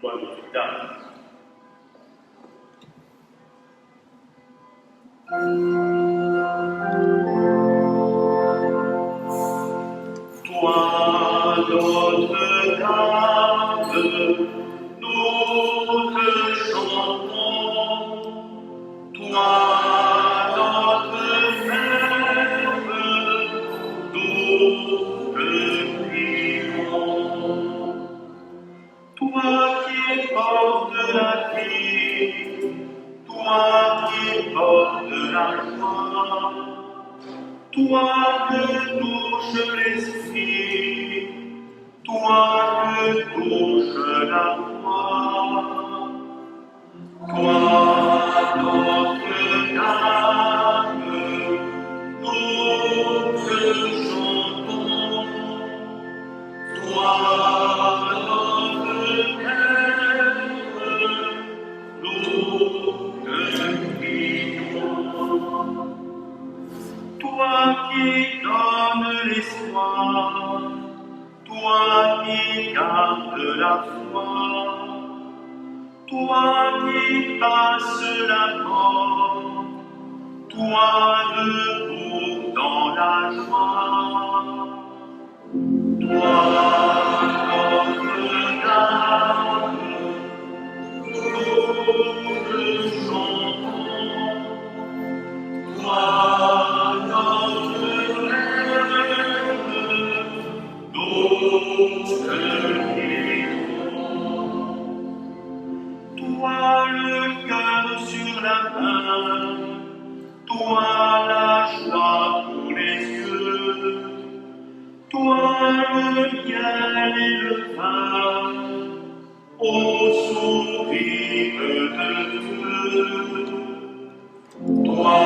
Toi, Notre-Dame. Toi, Notre-Dame, nous te chantons. Toi, notre Mère, nous te prions. Toi qui portes la vie, toi qui portes la joie, toi que touche l'esprit, toi que touche la foi, toi, Notre-Dame, nous te chantons. Toi, notre Mère, nous te prions. Toi qui donnes l'espoir, toi qui gardes la foi, toi qui passes la mort, toi debout dans la joie. Toi, Notre-Dame, nous te chantons. Toi, notre Mère, nous te prions. Toi, le cœur sur la main, toi, la joie pour les yeux, toi, le miel et le vin, ô sourire de Dieu. Toi,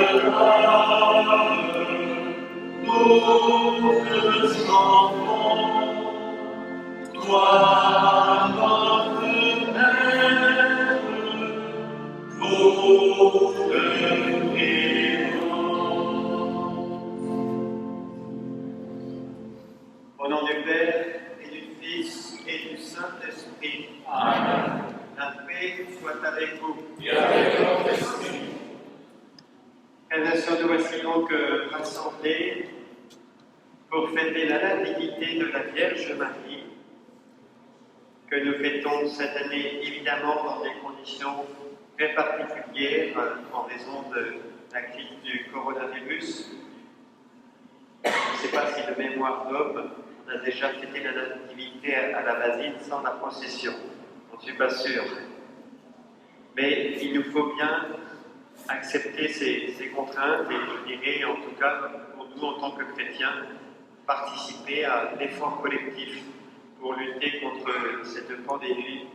Notre-Dame, nous te chantons. Toi, notre Mère, nous te prions. Au nom du Père, et du Fils, et du Saint-Esprit. Amen. La paix soit avec vous. Et avec votre esprit. Frères et sœurs, nous voici donc rassemblés pour fêter la nativité de la Vierge Marie, que nous fêtons cette année évidemment dans des conditions très particulières en raison de la crise du coronavirus. Je ne sais pas si de mémoire d'homme, on a déjà fêté la nativité à la basile sans la procession. Je ne suis pas sûr. Mais il nous faut bien accepter ces contraintes et je dirais, en tout cas, pour nous en tant que chrétiens, participer à l'effort collectif pour lutter contre cette pandémie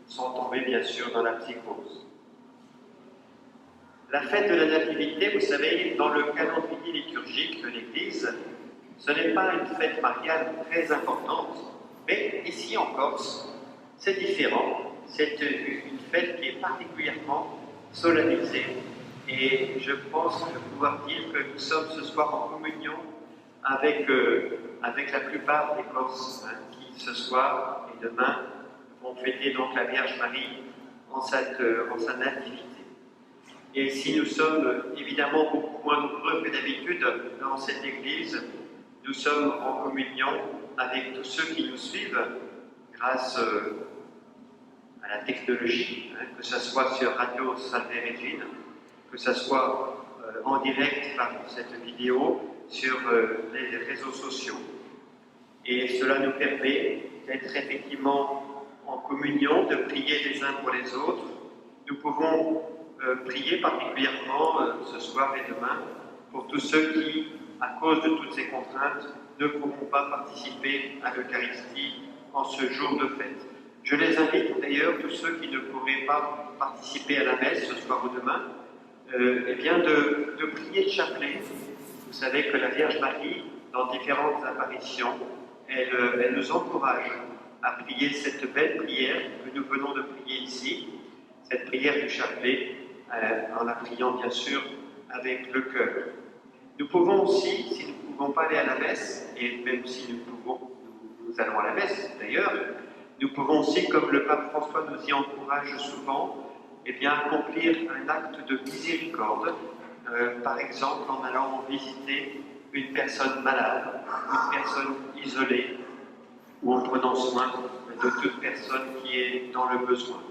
sans tomber bien sûr dans la psychose. La fête de la Nativité, vous savez, dans le calendrier liturgique de l'Église, ce n'est pas une fête mariale très importante, mais ici en Corse, c'est différent. C'est une fête qui est particulièrement solennalisée et je pense pouvoir dire que nous sommes ce soir en communion avec la plupart des Corses qui ce soir et demain vont fêter donc la Vierge Marie en sa nativité. Et si nous sommes évidemment beaucoup moins nombreux que d'habitude dans cette église, nous sommes en communion avec tous ceux qui nous suivent grâce à la technologie, que ce soit sur Radio Salve Regina, que ce soit en direct par cette vidéo sur les réseaux sociaux. Et cela nous permet d'être effectivement en communion, de prier les uns pour les autres. Nous pouvons prier particulièrement ce soir et demain pour tous ceux qui, à cause de toutes ces contraintes, ne pourront pas participer à l'Eucharistie en ce jour de fête. Je les invite d'ailleurs, tous ceux qui ne pourraient pas participer à la messe ce soir ou demain, eh bien de prier le chapelet. Vous savez que la Vierge Marie, dans différentes apparitions, elle nous encourage à prier cette belle prière que nous venons de prier ici, cette prière du chapelet, en la priant bien sûr avec le cœur. Nous pouvons aussi, si nous ne pouvons pas aller à la messe, et même si nous allons à la messe d'ailleurs, nous pouvons aussi, comme le pape François nous y encourage souvent, eh bien, accomplir un acte de miséricorde, par exemple en allant visiter une personne malade, une personne isolée, ou en prenant soin de toute personne qui est dans le besoin.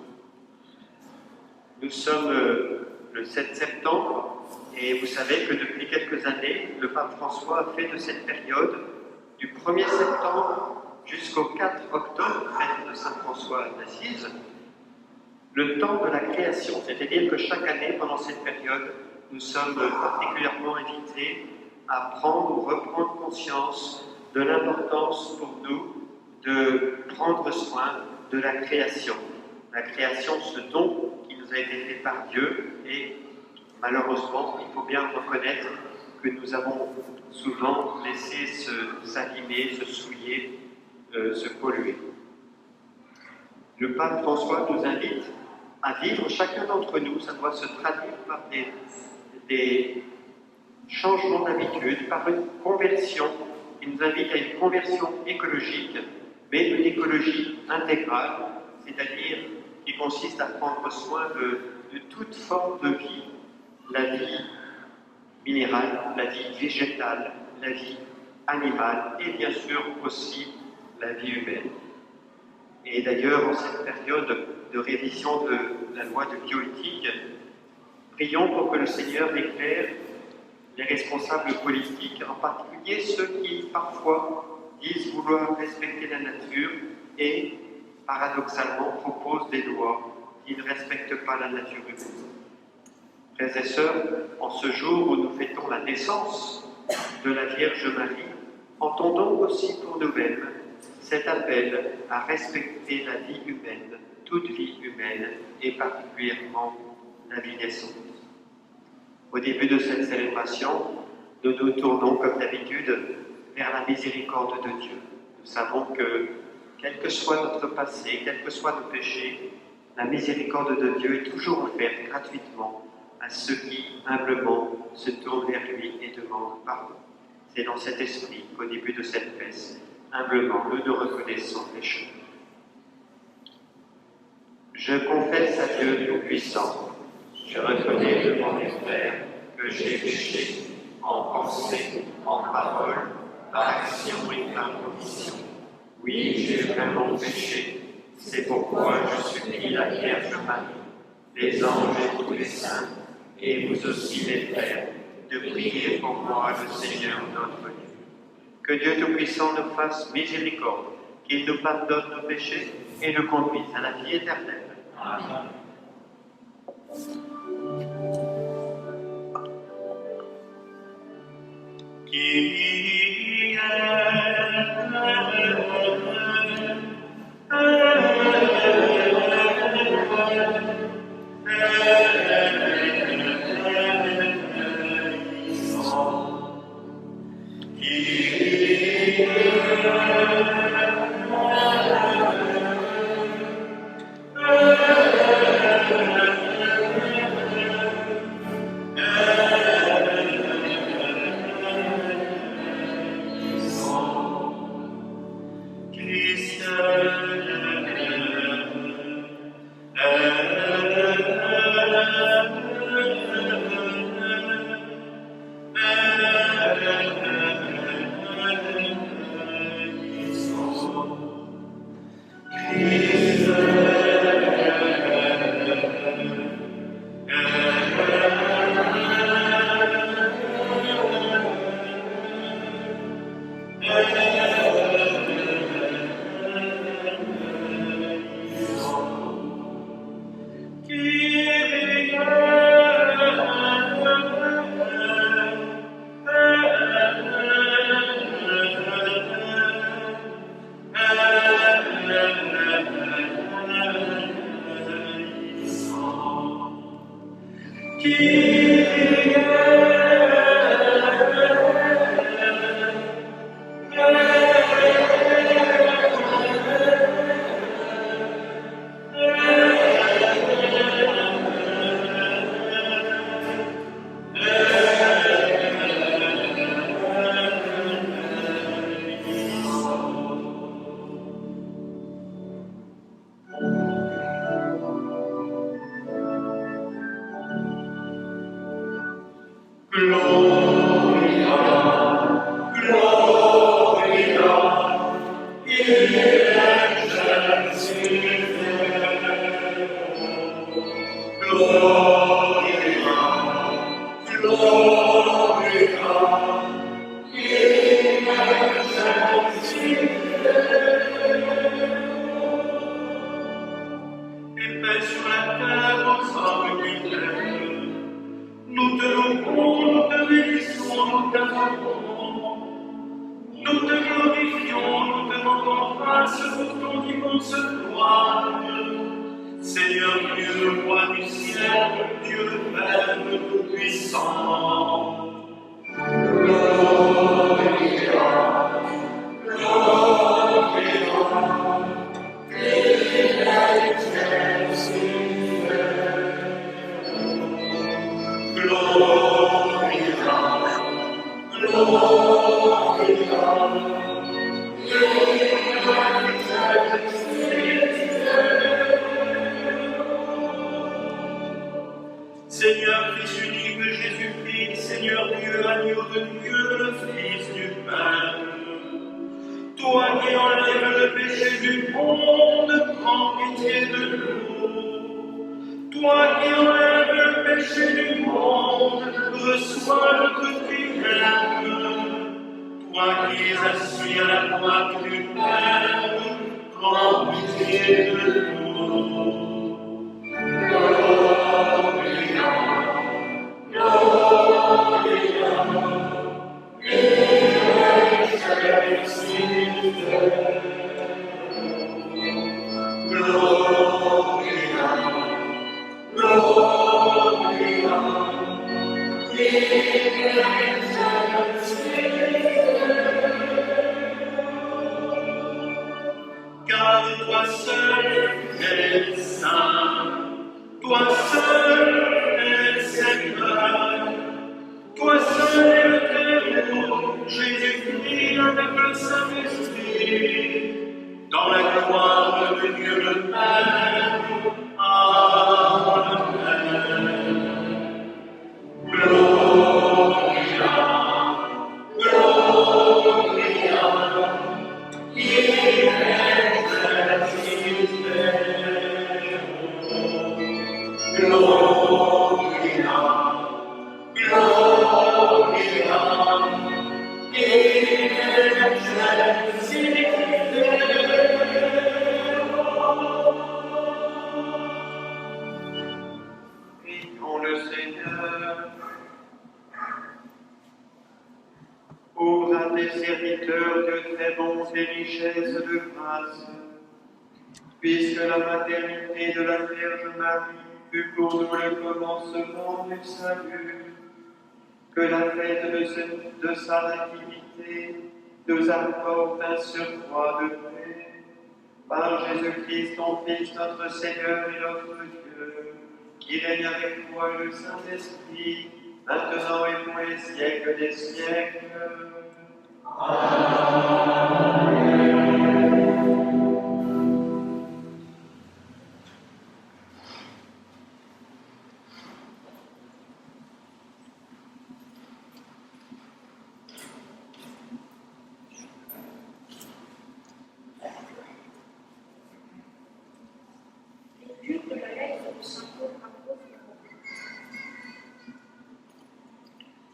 Nous sommes le 7 septembre, et vous savez que depuis quelques années, le pape François a fait de cette période, du 1er septembre jusqu'au 4 octobre, fête de Saint François d'Assise, le temps de la création, c'est-à-dire que chaque année, pendant cette période, nous sommes particulièrement invités à prendre ou reprendre conscience de l'importance pour nous de prendre soin de la création. La création, ce don qui nous a été fait par Dieu, et malheureusement, il faut bien reconnaître que nous avons souvent laissé s'abîmer, se souiller, se polluer. Le pape François nous invite à vivre, chacun d'entre nous, ça doit se traduire par des changements d'habitude, par une conversion. Il nous invite à une conversion écologique, mais une écologie intégrale, c'est-à-dire qui consiste à prendre soin de toute forme de vie, la vie minérale, la vie végétale, la vie animale et bien sûr aussi la vie humaine. Et d'ailleurs, en cette période de révision de la loi de bioéthique, prions pour que le Seigneur éclaire les responsables politiques, en particulier ceux qui parfois disent vouloir respecter la nature et, paradoxalement, proposent des lois qui ne respectent pas la nature humaine. Frères et sœurs, en ce jour où nous fêtons la naissance de la Vierge Marie, entendons aussi pour nous-mêmes cet appel à respecter la vie humaine, toute vie humaine, et particulièrement la vie naissante. Au début de cette célébration, nous nous tournons, comme d'habitude, vers la miséricorde de Dieu. Nous savons que, quel que soit notre passé, quels que soient nos péchés, la miséricorde de Dieu est toujours offerte gratuitement à ceux qui, humblement, se tournent vers lui et demandent pardon. C'est dans cet esprit qu'au début de cette messe, humblement, nous nous reconnaissons pécheurs. Je confesse à Dieu Tout-Puissant, je reconnais devant mes frères que j'ai péché en pensée, en parole, par action et par omission. Oui, j'ai vraiment péché, c'est pourquoi je supplie la Vierge Marie, les anges et tous les saints, et vous aussi les frères, de prier pour moi le Seigneur notre Dieu. Que Dieu Tout-Puissant nous fasse miséricorde, qu'il nous pardonne nos péchés et nous conduise à la vie éternelle. Amen. Seigneur, Fils unique de Jésus-Christ, Seigneur Dieu, agneau de Dieu, le Fils du Père, toi qui enlèves le péché du monde, prends pitié de nous. Toi qui enlèves le péché du monde, reçois notre prière. Toi qui es assis à la droite du Père, prends pitié de nous. Car toi seul es saint, toi seul es Seigneur, toi seul es le Très-Haut, Jésus-Christ avec le Saint-Esprit, dans la gloire de Dieu le Père. Amen. Prions le Seigneur. Ouvre à tes serviteurs de très bons et richesses de grâce, puisque la maternité de la Vierge Marie fut pour nous le commencement du salut, que la fête de sa nativité nous apporte un surcroît de paix. Par Jésus-Christ, ton Fils, notre Seigneur et notre Dieu, qui règne avec toi et le Saint-Esprit, maintenant et pour les siècles des siècles. Lecture de la lettre de saint Paul apôtre aux Romains.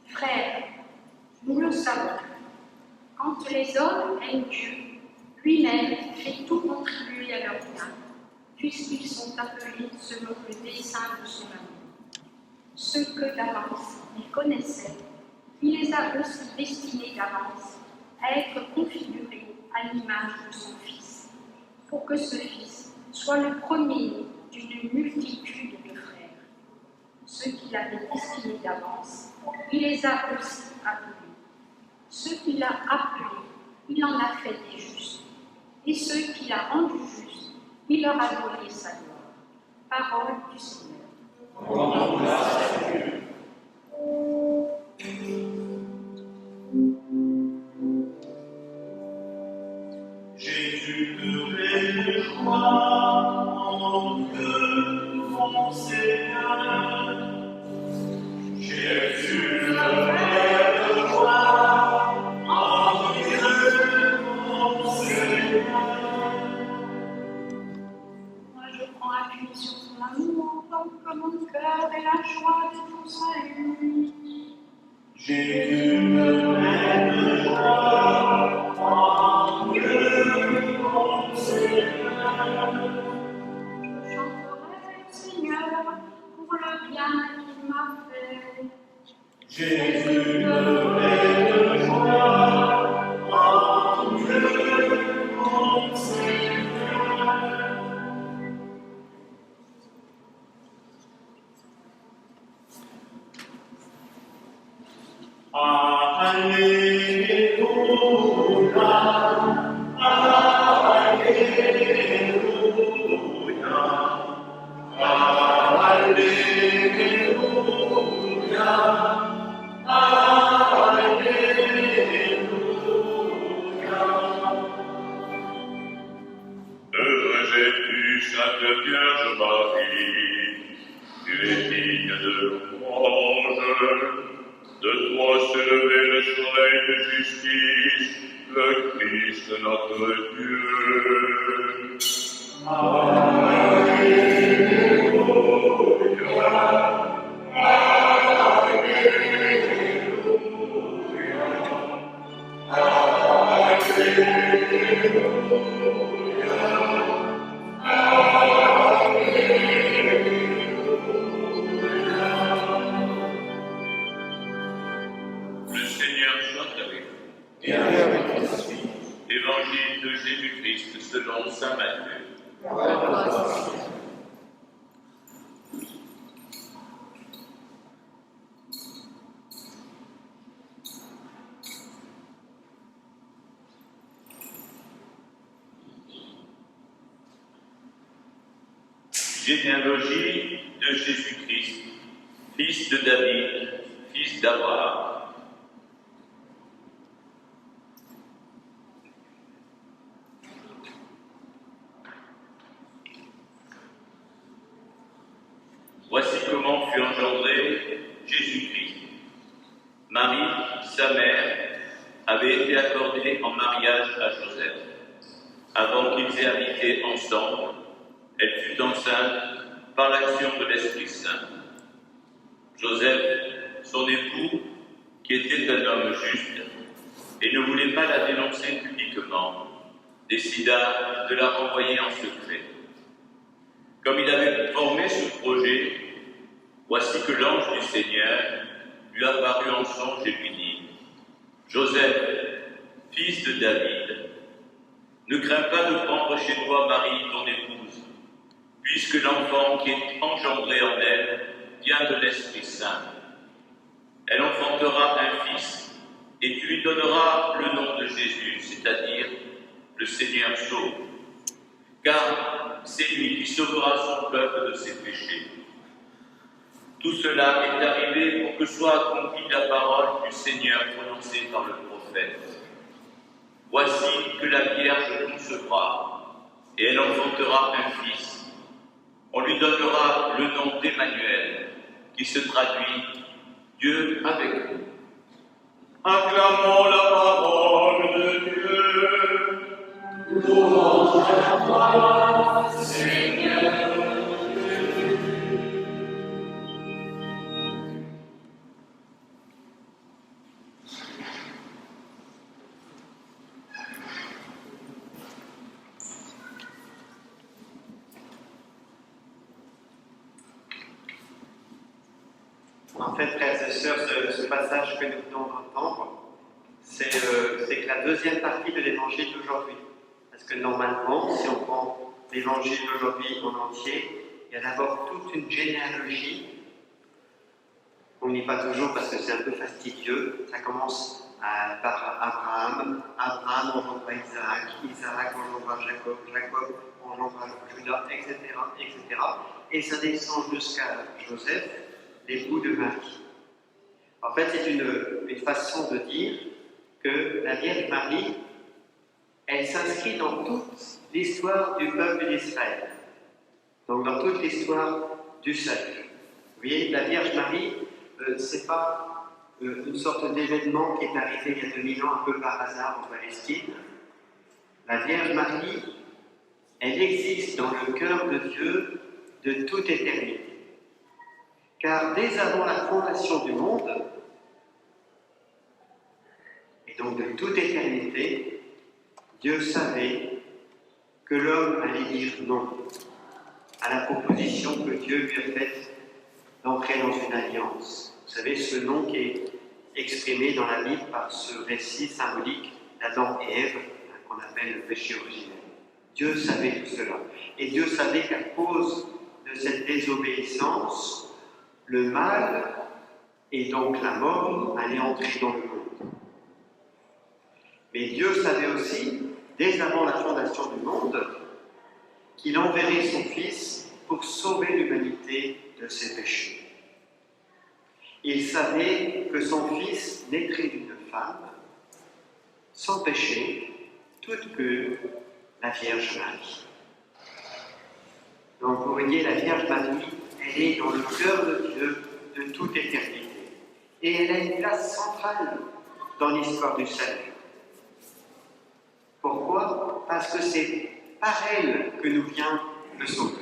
Frères, nous le savons, quand les hommes aiment Dieu, lui-même fait tout contribuer à leur bien, puisqu'ils sont appelés selon le dessein de son amour. Ceux que d'avance il connaissait, il les a aussi destinés d'avance à être configurés à l'image de son Fils, pour que ce Fils soit le premier d'une multitude de frères. Ceux qu'il avait destinés d'avance, il les a aussi appelés. Ceux qu'il a appelés, il en a fait des justes. Et ceux qu'il a rendus justes, il leur a donné sa gloire. Parole du Seigneur. Jésus devait joie en Dieu mon Seigneur. Jésus devait joie en Dieu mon Seigneur. Moi, je prends appui sur son amour, comme mon cœur et la joie de ton salut. Jésus devait joie en Dieu mon Seigneur. Je chanterai, Seigneur, pour le bien qu'il m'a fait. Jésus devait joie en Dieu mon Seigneur. Heureux es-tu, Sainte Vierge Marie, tu es digne de louange. De toi s'est levé le soleil de justice, le Christ notre Dieu. Le Seigneur soit avec vous. Et avec ton esprit. Évangile de Jésus-Christ selon saint Matthieu. Généalogie de Jésus-Christ, fils de David, fils d'Abraham. Voici comment fut engendré Jésus-Christ. Marie, sa mère, avait été accordée en mariage à Joseph. Avant qu'ils aient habité ensemble, elle fut enceinte par l'action de l'Esprit Saint. Joseph, son époux, qui était un homme juste et ne voulait pas la dénoncer publiquement, décida de la renvoyer en secret. Comme il avait formé ce projet, voici que l'ange du Seigneur lui apparut en songe et lui dit : Joseph, fils de David, ne crains pas de prendre chez toi Marie, ton épouse, puisque l'enfant qui est engendré en elle vient de l'Esprit Saint. Elle enfantera un fils, et tu lui donneras le nom de Jésus, c'est-à-dire le Seigneur sauve, car c'est lui qui sauvera son peuple de ses péchés. Tout cela est arrivé pour que soit accomplie la parole du Seigneur prononcée par le prophète. Voici que la Vierge concevra, et elle enfantera un fils. On lui donnera le nom d'Emmanuel, qui se traduit « Dieu avec nous ». Acclamons la parole de Dieu. Louange à toi, Seigneur. En fait, frères et sœurs, ce passage que nous venons d'entendre, c'est que la deuxième partie de l'évangile d'aujourd'hui. Parce que normalement, si on prend l'évangile d'aujourd'hui en entier, il y a d'abord toute une généalogie qu'on ne lit pas toujours parce que c'est un peu fastidieux. Ça commence par Abraham. Abraham engendra Isaac. Isaac engendra Jacob. Jacob engendra Judas, etc., etc. Et ça descend jusqu'à Joseph, l'époux de Marie. En fait, c'est une façon de dire que la Vierge Marie, elle s'inscrit dans toute l'histoire du peuple d'Israël. Donc dans toute l'histoire du salut. Vous voyez, la Vierge Marie, ce n'est pas une sorte d'événement qui est arrivé il y a 2000 ans un peu par hasard en Palestine. La Vierge Marie, elle existe dans le cœur de Dieu de toute éternité. Car dès avant la fondation du monde, et donc de toute éternité, Dieu savait que l'homme allait dire non à la proposition que Dieu lui a faite d'entrer dans une alliance. Vous savez, ce non qui est exprimé dans la Bible par ce récit symbolique d'Adam et Ève, qu'on appelle le péché originel. Dieu savait tout cela. Et Dieu savait qu'à cause de cette désobéissance, le mal et donc la mort allaient entrer dans le monde. Mais Dieu savait aussi, dès avant la fondation du monde, qu'il enverrait son Fils pour sauver l'humanité de ses péchés. Il savait que son Fils naîtrait d'une femme, sans péché, toute pure, la Vierge Marie. Donc vous voyez, la Vierge Marie, elle est dans le cœur de Dieu de toute éternité. Et elle a une place centrale dans l'histoire du salut. Pourquoi? Parce que c'est par elle que nous vient le Sauveur.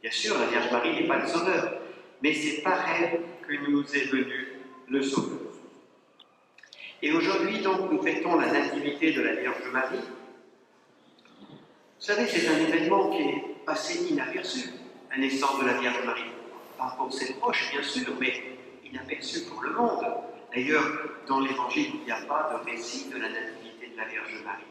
Bien sûr, la Vierge Marie n'est pas le Sauveur, mais c'est par elle que nous est venu le Sauveur. Et aujourd'hui, donc, nous fêtons la nativité de la Vierge Marie. Vous savez, c'est un événement qui est passé inaperçu, la naissance de la Vierge Marie. Pas pour ses proches, bien sûr, mais inaperçu pour le monde. D'ailleurs, dans l'Évangile, il n'y a pas de récit de la nativité de la Vierge Marie.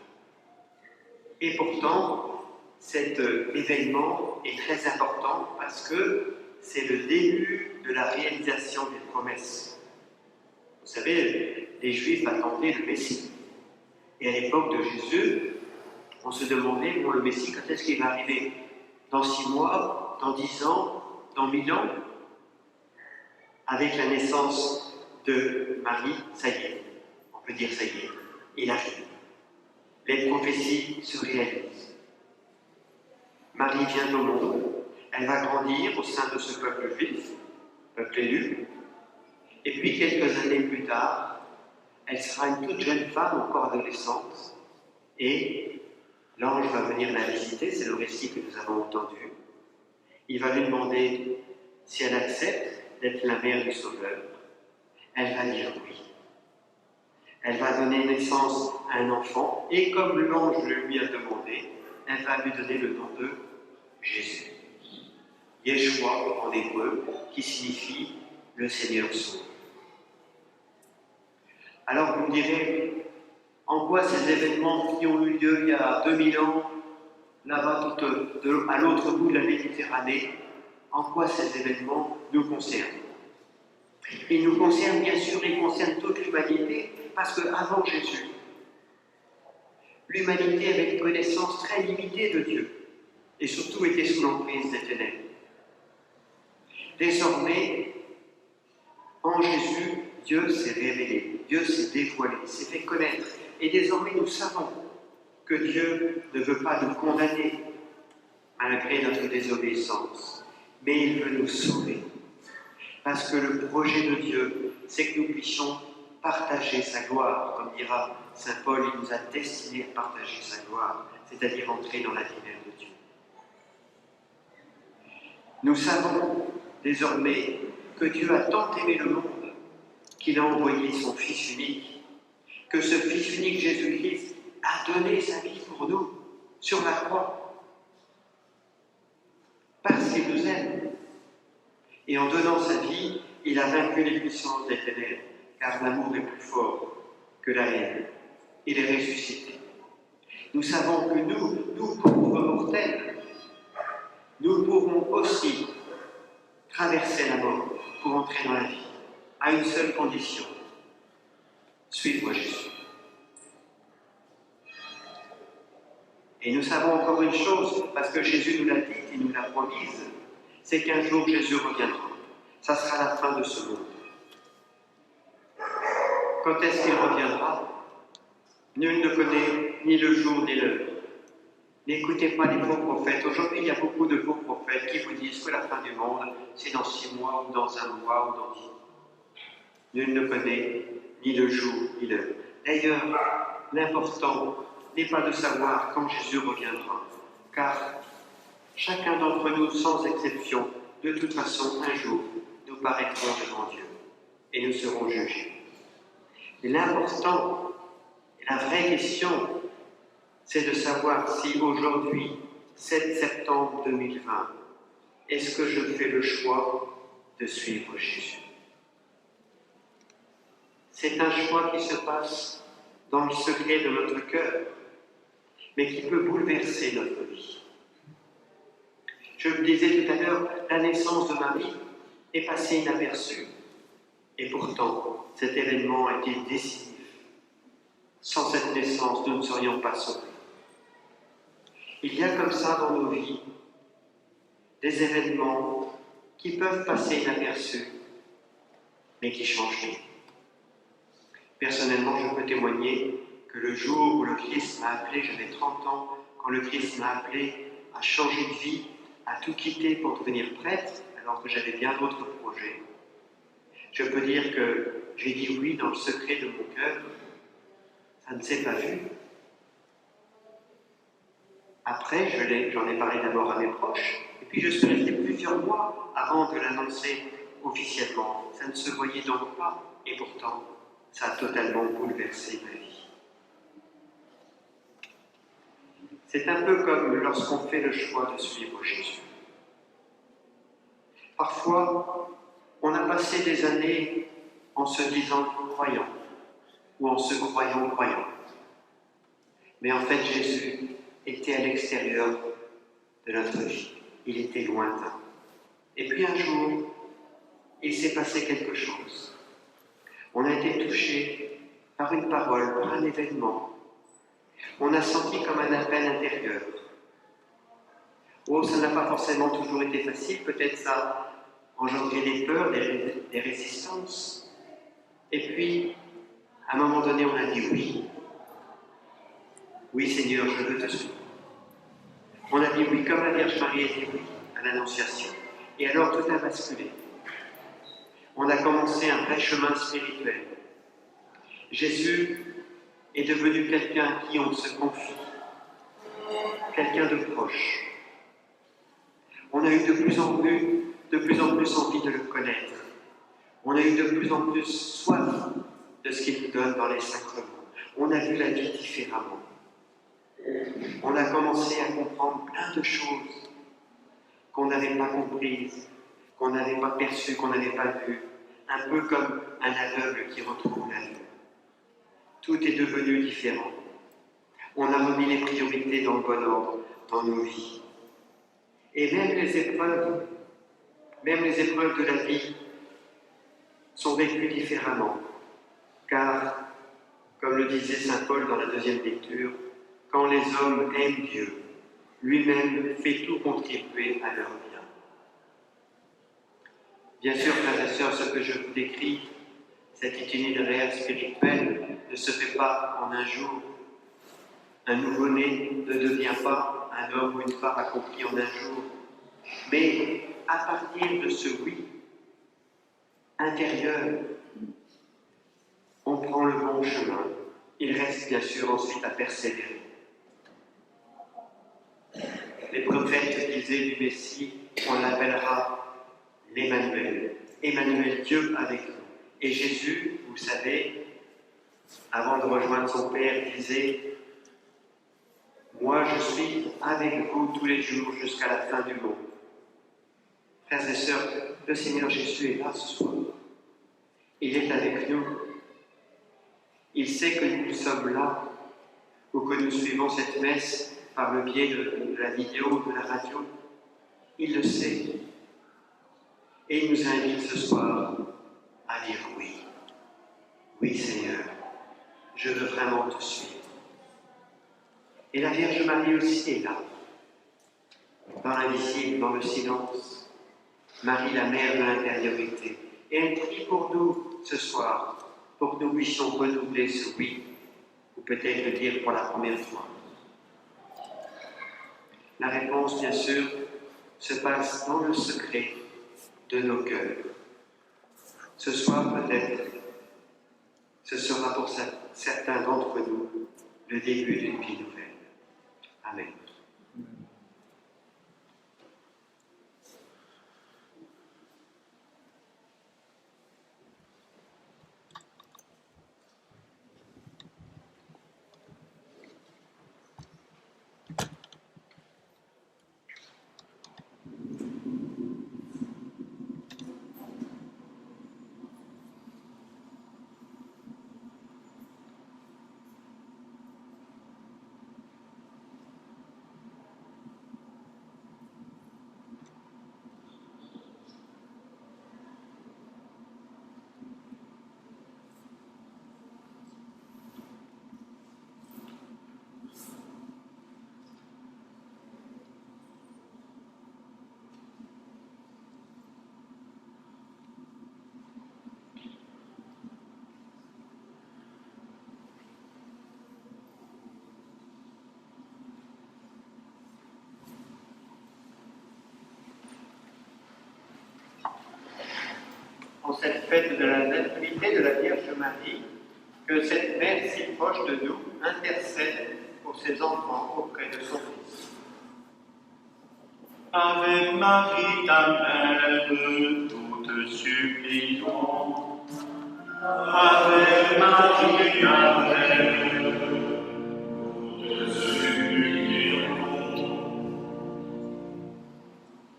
Et pourtant, cet événement est très important parce que c'est le début de la réalisation des promesses. Vous savez, les Juifs attendaient le Messie. Et à l'époque de Jésus, on se demandait, bon, le Messie, quand est-ce qu'il va arriver? Dans 6 mois, dans 10 ans, dans 1000 ans? Avec la naissance de Marie, ça y est, on peut dire ça y est, il arrive. Les prophéties se réalisent. Marie vient au monde, elle va grandir au sein de ce peuple juif, peuple élu, et puis quelques années plus tard, elle sera une toute jeune femme, encore adolescente, et l'ange va venir la visiter, c'est le récit que nous avons entendu. Il va lui demander si elle accepte d'être la mère du Sauveur. Elle va dire oui. Elle va donner naissance à un enfant, et comme l'ange le lui a demandé, elle va lui donner le nom de Jésus. Yeshua en hébreu, qui signifie le Seigneur sauve. Alors vous me direz, en quoi ces événements qui ont eu lieu il y a 2000 ans, là-bas à l'autre bout de la Méditerranée, en quoi ces événements nous concernent? Ils nous concernent, bien sûr, ils concernent toute l'humanité, parce qu'avant Jésus, l'humanité avait une connaissance très limitée de Dieu, et surtout était sous l'emprise des ténèbres. Désormais, en Jésus, Dieu s'est révélé, Dieu s'est dévoilé, s'est fait connaître, et désormais nous savons que Dieu ne veut pas nous condamner, malgré notre désobéissance, mais il veut nous sauver. Parce que le projet de Dieu, c'est que nous puissions partager sa gloire. Comme dira saint Paul, il nous a destinés à partager sa gloire, c'est-à-dire entrer dans la vie même de Dieu. Nous savons désormais que Dieu a tant aimé le monde qu'il a envoyé son Fils unique, que ce Fils unique, Jésus-Christ, a donné sa vie pour nous sur la croix, parce qu'il nous aime. Et en donnant sa vie, il a vaincu les puissances des ténèbres, car l'amour est plus fort que la haine. Il est ressuscité. Nous savons que nous pauvres mortels, nous pouvons aussi traverser la mort pour entrer dans la vie. à une seule condition, suivre Jésus. Et nous savons encore une chose, parce que Jésus nous l'a dit, il nous l'a promise, c'est qu'un jour Jésus reviendra. Ça sera la fin de ce monde. Quand est-ce qu'il reviendra? Nul ne connaît ni le jour ni l'heure. N'écoutez pas les faux prophètes. Aujourd'hui, il y a beaucoup de faux prophètes qui vous disent que la fin du monde, c'est dans 6 mois, ou dans 1 mois, ou dans 10 ans. Nul ne connaît ni le jour ni l'heure. D'ailleurs, l'important n'est pas de savoir quand Jésus reviendra, car chacun d'entre nous, sans exception, de toute façon, un jour, nous paraîtrons devant Dieu et nous serons jugés. Mais l'important, la vraie question, c'est de savoir si aujourd'hui, 7 septembre 2020, est-ce que je fais le choix de suivre Jésus? C'est un choix qui se passe dans le secret de notre cœur, mais qui peut bouleverser notre vie. Je le disais tout à l'heure, la naissance de Marie est passée inaperçue, et pourtant, cet événement a été décisif. Sans cette naissance, nous ne serions pas sauvés. Il y a comme ça dans nos vies des événements qui peuvent passer inaperçus, mais qui changent tout. Personnellement, je peux témoigner que le jour où le Christ m'a appelé, j'avais 30 ans, quand le Christ m'a appelé à changer de vie, à tout quitter pour devenir prêtre, alors que j'avais bien d'autres projets, je peux dire que j'ai dit oui dans le secret de mon cœur. Ça ne s'est pas vu. Après, j'en ai parlé d'abord à mes proches, et puis je suis resté plusieurs mois avant de l'annoncer officiellement. Ça ne se voyait donc pas, et pourtant, ça a totalement bouleversé ma vie. C'est un peu comme lorsqu'on fait le choix de suivre Jésus. Parfois, on a passé des années en se disant croyant, ou en se croyant croyant. Mais en fait, Jésus était à l'extérieur de notre vie. Il était lointain. Et puis un jour, il s'est passé quelque chose. On a été touché par une parole, par un événement. On a senti comme un appel intérieur. Oh, ça n'a pas forcément toujours été facile. Peut-être ça a engendré des peurs, des résistances. Et puis, à un moment donné, on a dit oui. Oui, Seigneur, je veux te suivre. On a dit oui, comme la Vierge Marie a dit oui à l'Annonciation. Et alors, tout a basculé. On a commencé un vrai chemin spirituel. Jésus est devenu quelqu'un à qui on se confie, quelqu'un de proche. On a eu de plus en plus envie de le connaître. On a eu de plus en plus soif de ce qu'il nous donne dans les sacrements. On a vu la vie différemment. On a commencé à comprendre plein de choses qu'on n'avait pas comprises, qu'on n'avait pas perçues, qu'on n'avait pas vues. Un peu comme un aveugle qui retrouve la vue. Tout est devenu différent. On a remis les priorités dans le bon ordre dans nos vies. Et même les épreuves de la vie sont vécues différemment. Car, comme le disait saint Paul dans la deuxième lecture, quand les hommes aiment Dieu, lui-même fait tout contribuer à leur bien. Bien sûr, frères et sœurs, ce que je vous décris, cet itinéraire spirituel, ne se fait pas en un jour. Un nouveau-né ne devient pas un homme ou une femme accompli en un jour. Mais à partir de ce oui intérieur, on prend le bon chemin. Il reste bien sûr ensuite à persévérer. Les prophètes disaient du Messie, on l'appellera l'Emmanuel. Emmanuel, Dieu avec nous. Et Jésus, vous savez, avant de rejoindre son Père, disait « Moi, je suis avec vous tous les jours jusqu'à la fin du monde. » Frères et sœurs, le Seigneur Jésus est là ce soir. Il est avec nous. Il sait que nous sommes là, ou que nous suivons cette messe par le biais de la vidéo, de la radio. Il le sait. Et il nous invite ce soir à dire oui. Oui, Seigneur, je veux vraiment te suivre. Et la Vierge Marie aussi est là, dans l'invisible, dans le silence. Marie, la mère de l'intériorité. Et elle prie pour nous ce soir, pour que nous puissions renouveler ce oui, ou peut-être le dire pour la première fois. La réponse, bien sûr, se passe dans le secret de nos cœurs. Ce soir, peut-être, ce sera pour certains d'entre nous le début d'une vie nouvelle. Amen. En cette fête de la Nativité de la Vierge Marie, que cette mère si proche de nous intercède pour ses enfants auprès de son Fils. Ave Marie, ta mère, nous te supplions. Ave Marie, ta mère, nous te supplions.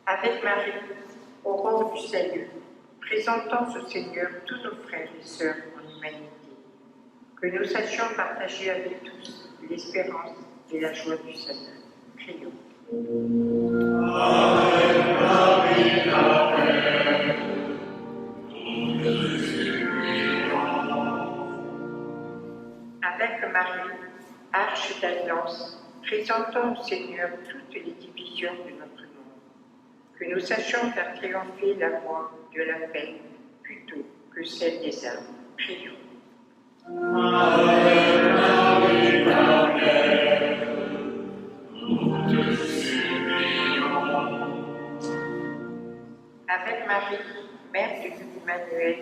Avec Marie, au rang du salut, présentons au Seigneur tous nos frères et sœurs en humanité, que nous sachions partager avec tous l'espérance et la joie du salut. Prions. Ave Marie, ta mère, nous te supplions. Avec Marie, arche d'alliance, présentons au Seigneur toutes les divisions de notre monde, que nous sachions faire triompher la voie de la paix plutôt que celle des armes. Prions. Ave Marie, ta mère, nous te supplions. Avec Marie, Mère de l'Emmanuel,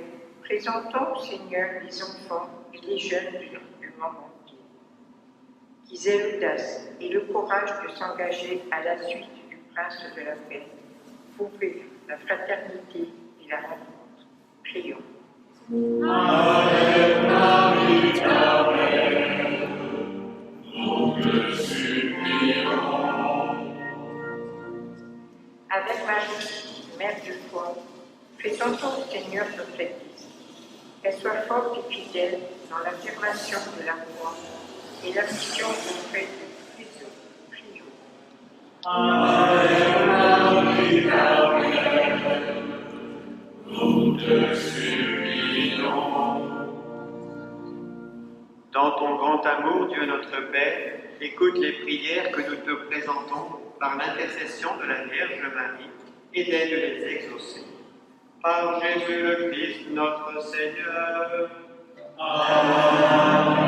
présentons au Seigneur les enfants et les jeunes du monde entier, qu'ils aient l'audace et le courage de s'engager à la suite du Prince de la paix, pour vivre la fraternité et la rencontre. Prions. Ave Marie, ta mère, nous te supplions. Avec Marie, Mère de foi, présentons au Seigneur notre Église, qu'elle soit forte et fidèle dans l'affirmation de la foi et la mission auprès de tous les autres. Prions. Ave Marie, ta mère, nous te supplions. Dans ton grand amour, Dieu notre Père, écoute les prières que nous te présentons par l'intercession de la Vierge Marie et d'aide les exaucer. Par Jésus le Christ, notre Seigneur. Amen.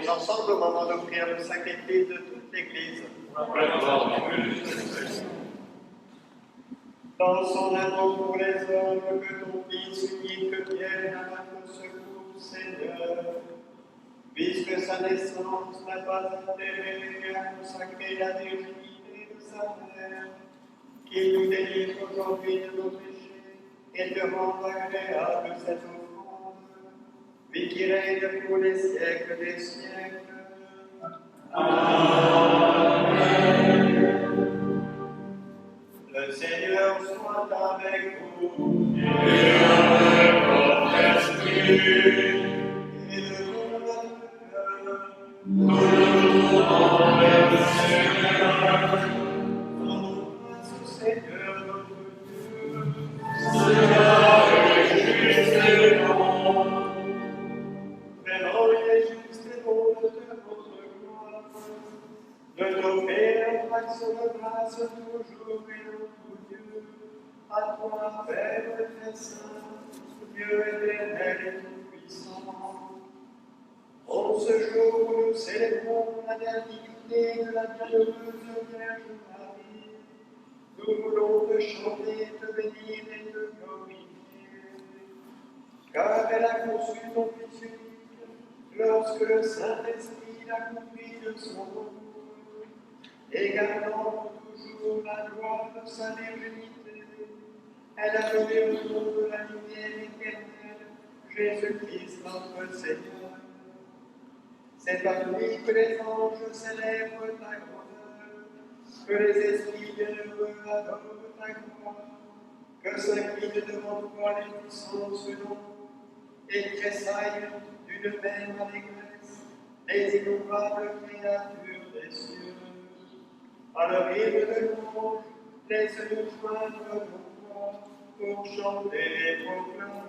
Prions ensemble au moment d'offrir le sacrifice de toute l'Église. Dans son amour pour les hommes, que ton Fils unique vienne à notre secours, Seigneur. Puisque sa naissance n'a pas intérêt à consacrer la virginité de sa mère, qu'il nous délivre aujourd'hui de nos péchés et te rende agréable cette offrande, lui qui règne pour les siècles des siècles. Le Seigneur soit avec vous. Et avec votre esprit, Et de tout notre cœur, nous nous tournons vers le Seigneur. rendons grâce au Seigneur notre Dieu. Cela est juste et bon. Vraiment, il est juste et bon de votre gloire, de t'offrir notre action de grâce toujours et en tout Dieu, à toi, Père très saint, Dieu éternel et tout-puissant. En ce jour où nous célébrons la nativité de la bienheureuse Vierge Marie, nous voulons te chanter, te bénir et te glorifier, car elle a conçu ton Fils unique lorsque le Saint-Esprit l'a compris de son amour, et gardant toujours la gloire de sa virginité, elle a donné au monde la lumière éternelle, Jésus-Christ notre Seigneur. C'est par lui que les anges célèbrent ta grandeur, que les esprits bienheureux adorent ta gloire, que s'inclinent devant toi les puissants selon et tressaillent d'une même allégresse les innombrables créatures des cieux. À leur rythme de louange, laisse-nous joindre nos voix pour chanter et proclamer.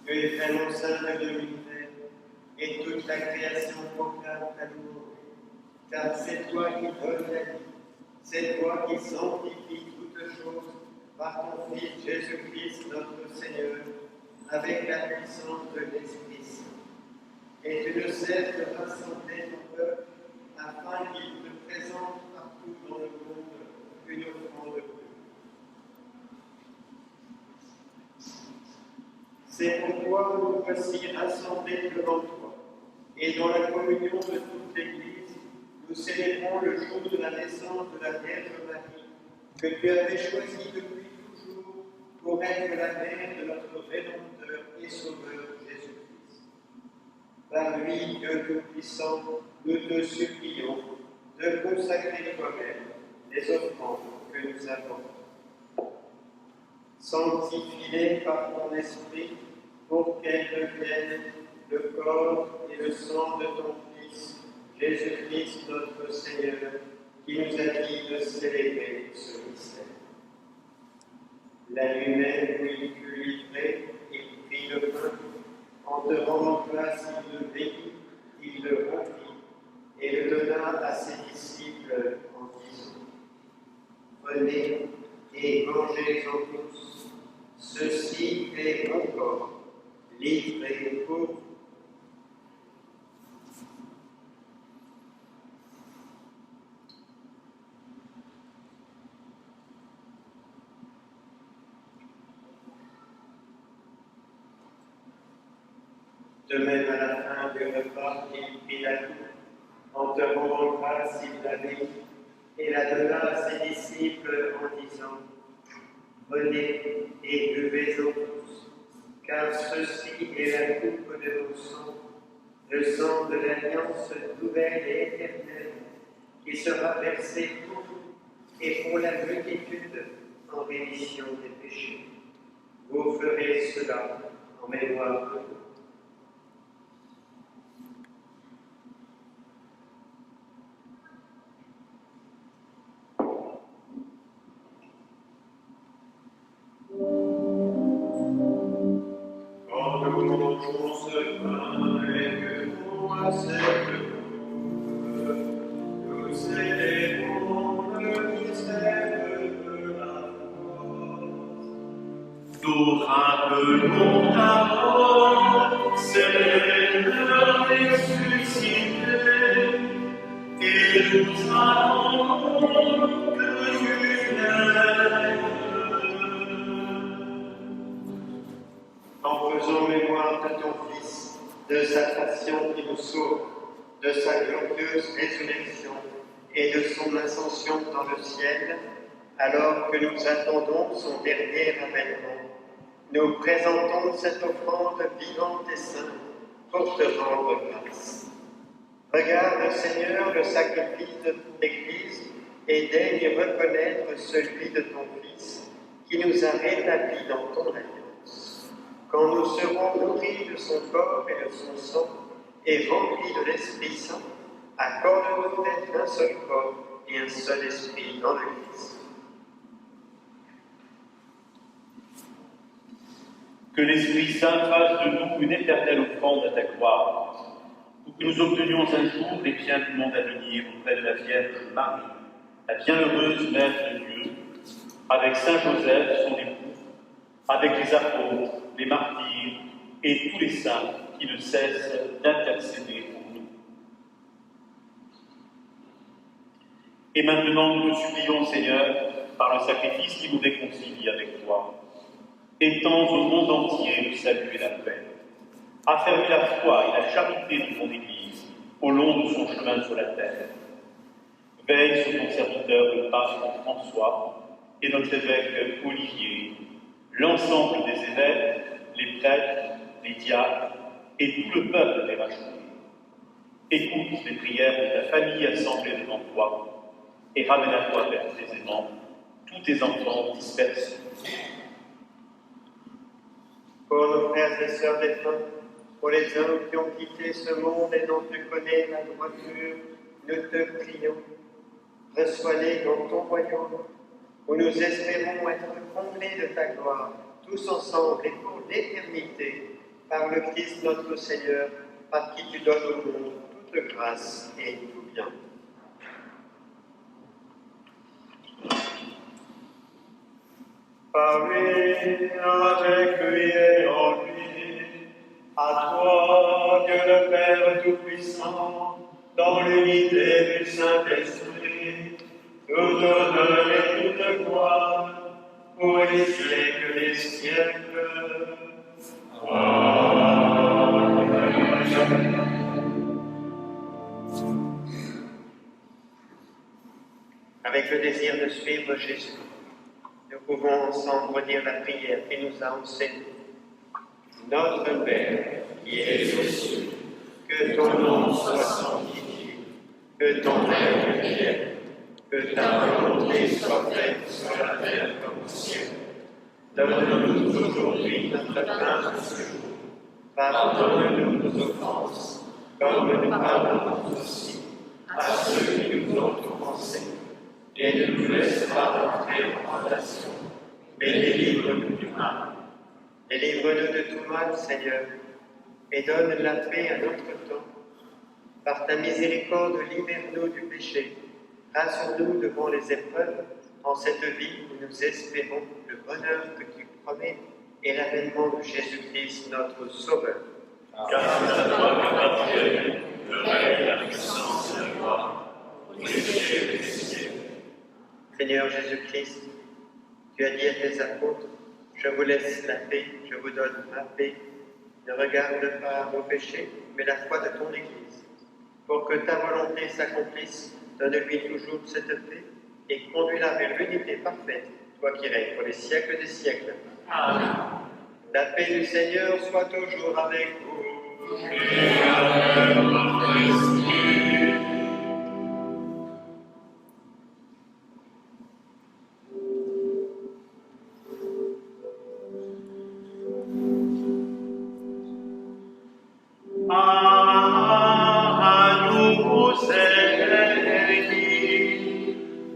Tu es vraiment saint de l'univers, et toute la création proclame ta louange, car c'est toi qui donnes la vie, c'est toi qui sanctifies toutes choses par ton Fils Jésus-Christ notre Seigneur, avec la puissance de l'Esprit Saint. Et tu ne cesses de rassembler ton peuple afin qu'il te présente partout dans le monde une offrande pure. C'est pourquoi nous voici rassemblés devant toi, et dans la communion de toute l'Église, nous célébrons le jour de la naissance de la Vierge Marie, que tu avais choisie depuis toujours pour être la mère de notre Rédempteur et Sauveur Jésus-Christ. Par lui, Dieu Tout-Puissant, nous te supplions de consacrer toi-même les offrandes que nous apportons. Sanctifie-les par ton esprit pour qu'elles deviennent le corps et le sang de ton Fils, Jésus-Christ notre Seigneur, qui nous a dit de célébrer ce mystère. La nuit même où il fut livré, il prit le pain, en te rendant grâce, il le bénit, il le rompit et le donna à ses disciples en disant: Prenez et mangez-en tous, ceci est mon corps, livré pour vous. De même, à la fin du repas, il prit la coupe, en te rendant grâce, il la bénit et la donna à ses disciples en disant: Prenez et buvez-en tous, car ceci est la coupe de mon sang, le sang de l'alliance nouvelle et éternelle, qui sera versé pour vous et pour la multitude en rémission des péchés. Vous ferez cela en mémoire de nous. Quand nous mangeons ce pain et que nous cette coupe, nous célébrons le mystère de la mort. Nous rappelons ta mort, Seigneur ressuscité, et nous attendons que tu viennes. En faisant mémoire de ton Fils, de sa passion qui nous sauve, de sa glorieuse résurrection et de son ascension dans le ciel, alors que nous attendons son dernier avènement, nous présentons cette offrande vivante et sainte pour te rendre grâce. Regarde, Seigneur, le sacrifice de ton Église et daigne reconnaître celui de ton Fils qui nous a rétablis dans ton alliance. Quand nous serons nourris de son corps et de son sang et remplis de l'Esprit Saint, accorde-nous d'être un seul corps et un seul esprit dans le Christ. Que l'Esprit Saint fasse de nous une éternelle offrande à ta gloire, pour que nous obtenions un jour les biens du monde à venir auprès de la Vierge Marie, la bienheureuse Mère de Dieu, avec Saint Joseph, son époux, avec les apôtres, les martyrs et tous les saints qui ne cessent d'intercéder pour nous. Et maintenant, nous te supplions, Seigneur, par le sacrifice qui nous réconcilie avec toi, étends au monde entier le salut et la paix. Affermis la foi et la charité de ton Église au long de son chemin sur la terre. Veille sur ton serviteur le pape François et notre évêque Olivier, l'ensemble des évêques, les prêtres, les diacres et tout le peuple des rachetés. Écoute les prières de ta famille assemblée devant toi et ramène à toi, Père très aimant, tous tes enfants dispersés. Pour nos frères et sœurs défunts, pour les hommes qui ont quitté ce monde et dont tu connais la droiture, nous te prions. Reçois-les dans ton royaume, où nous espérons être comblés de ta gloire, tous ensemble et pour l'éternité, par le Christ notre Seigneur, par qui tu donnes au monde toute grâce et tout bien. Par lui, avec lui et en lui, à toi, Dieu le Père Tout-Puissant, dans l'unité du Saint-Esprit, toute honneur et toute gloire, pour les siècles des siècles. Amen. Avec le désir de suivre Jésus, nous pouvons ensemble dire la prière qu'il nous a enseignée. Notre Père, qui es aux cieux, que ton nom soit sanctifié, que ton règne vienne, que ta volonté soit faite sur la terre comme au ciel. Donne-nous aujourd'hui notre pain de ce jour. Pardonne-nous nos offenses, comme nous pardonnons aussi à ceux qui nous ont offensés. Et ne nous laisse pas entrer en tentation, mais délivre-nous du mal. Délivre-nous de tout mal, Seigneur, et donne la paix à notre temps. Par ta miséricorde, libère-nous du péché. Rassure-nous devant les épreuves, en cette vie où nous espérons le bonheur que tu promets et l'avènement de Jésus-Christ, notre Sauveur. Car c'est à toi que appartiennent le règne, la puissance et la gloire, pour les siècles des siècles. Seigneur Jésus-Christ, tu as dit à tes apôtres, je vous laisse la paix, je vous donne ma paix. Ne regarde pas nos péchés, mais la foi de ton Église. Pour que ta volonté s'accomplisse, donne-lui toujours cette paix et conduis-la vers l'unité parfaite, toi qui règnes pour les siècles des siècles. Amen. La paix du Seigneur soit toujours avec vous. Et avec votre esprit. Agnus Dei,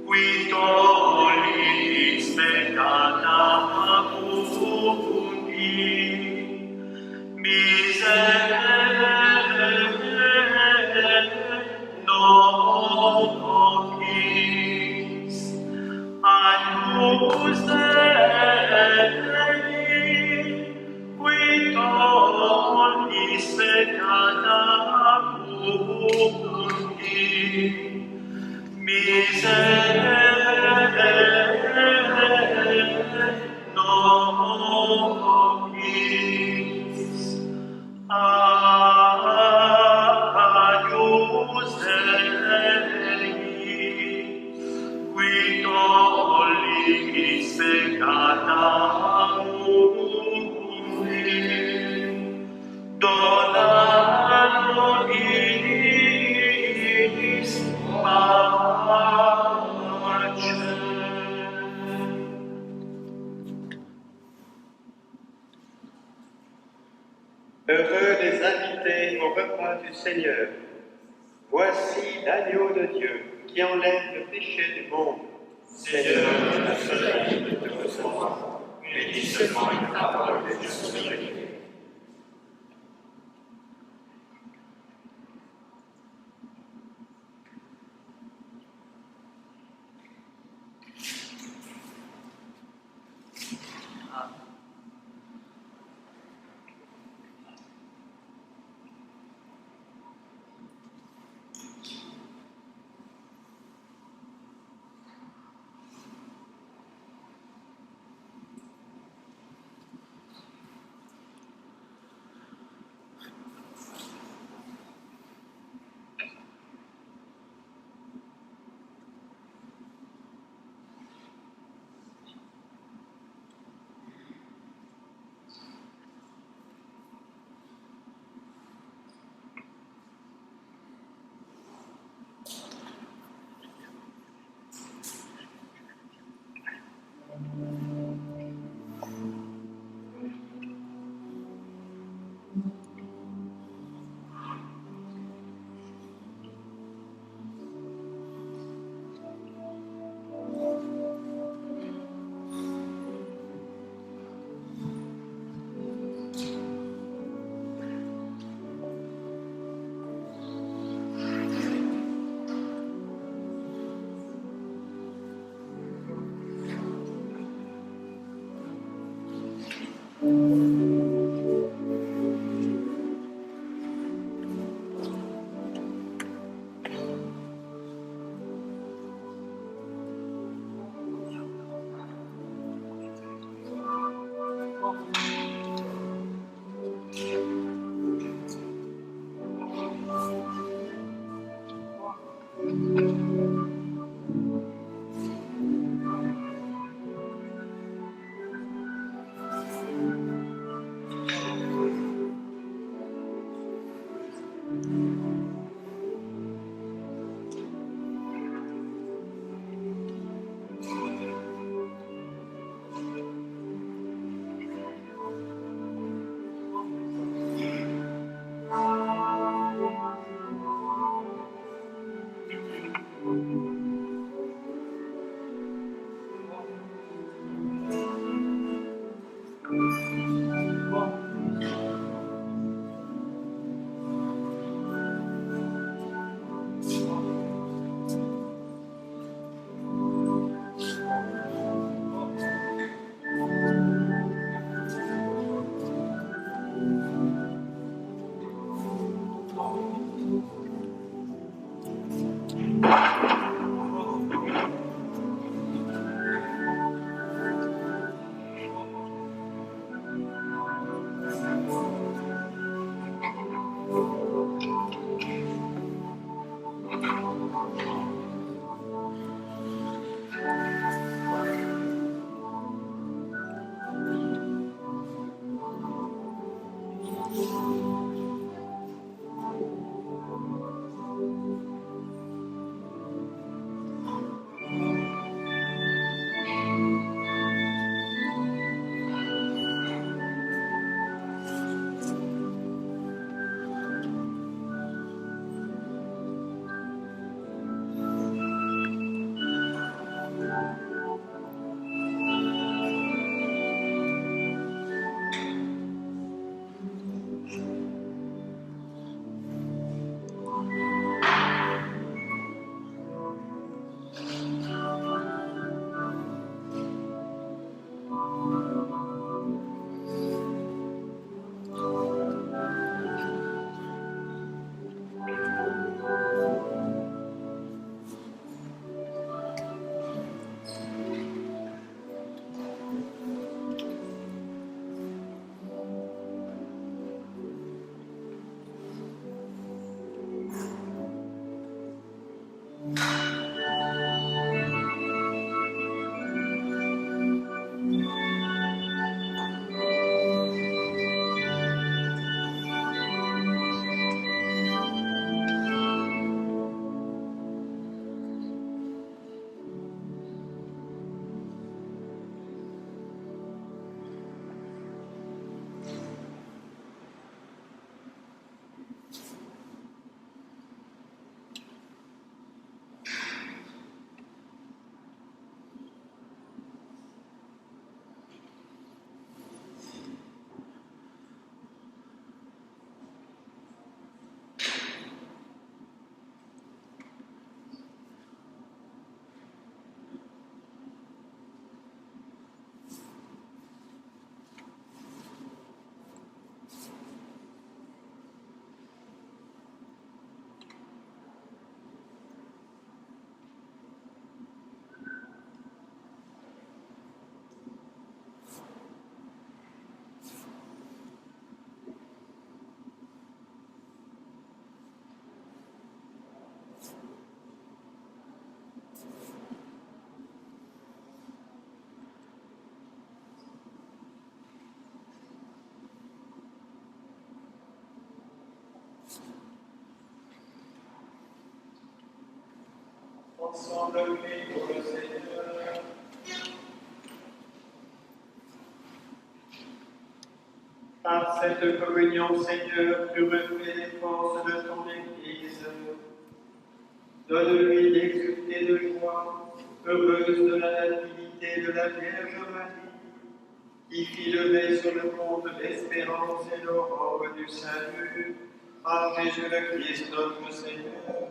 qui tollis peccata mundi, miserere nobis. Agnus Dei, qui tollis peccata mundi, miserere nobis. Agnus Dei, qui tollis peccata mundi, dona nobis pace. Heureux les invités au repas du Seigneur. Voici l'agneau de Dieu qui enlève le péché du monde. Seigneur, je ne suis pas digne de te recevoir, mais dis seulement une parole et je serai guéri. Ensemble, prie pour le Seigneur. Par cette communion, Seigneur, tu refais les forces de ton Église. Donne-lui d'exulter de joie, heureuse de la nativité de la Vierge Marie, qui fit lever sur le monde l'espérance et l'aurore du salut, par Jésus le Christ notre Seigneur.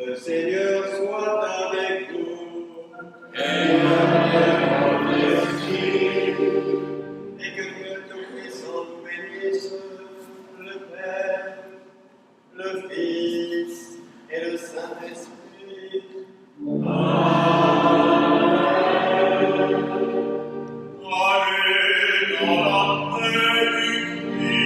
Le Seigneur soit avec vous. Et que Dieu Tout-Puissant nous bénisse, le Père, le Fils et le Saint-Esprit. Allez dans la paix du Christ.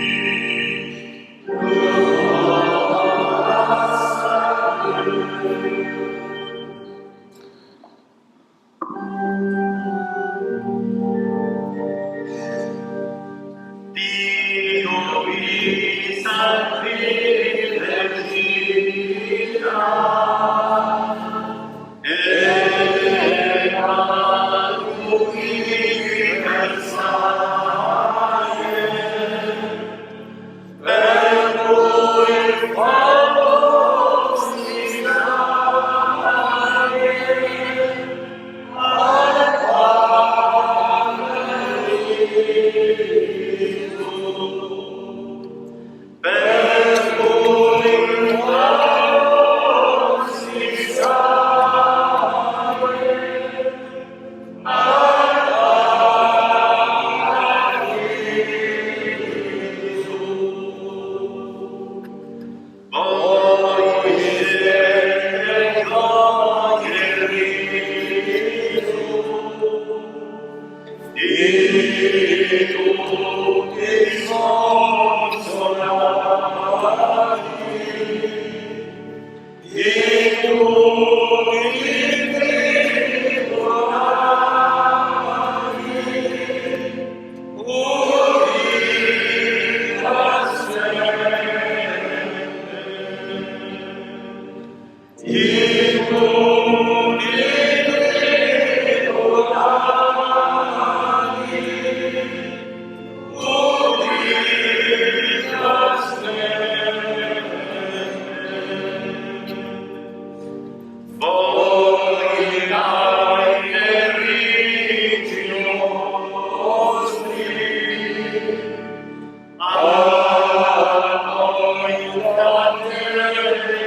Amen.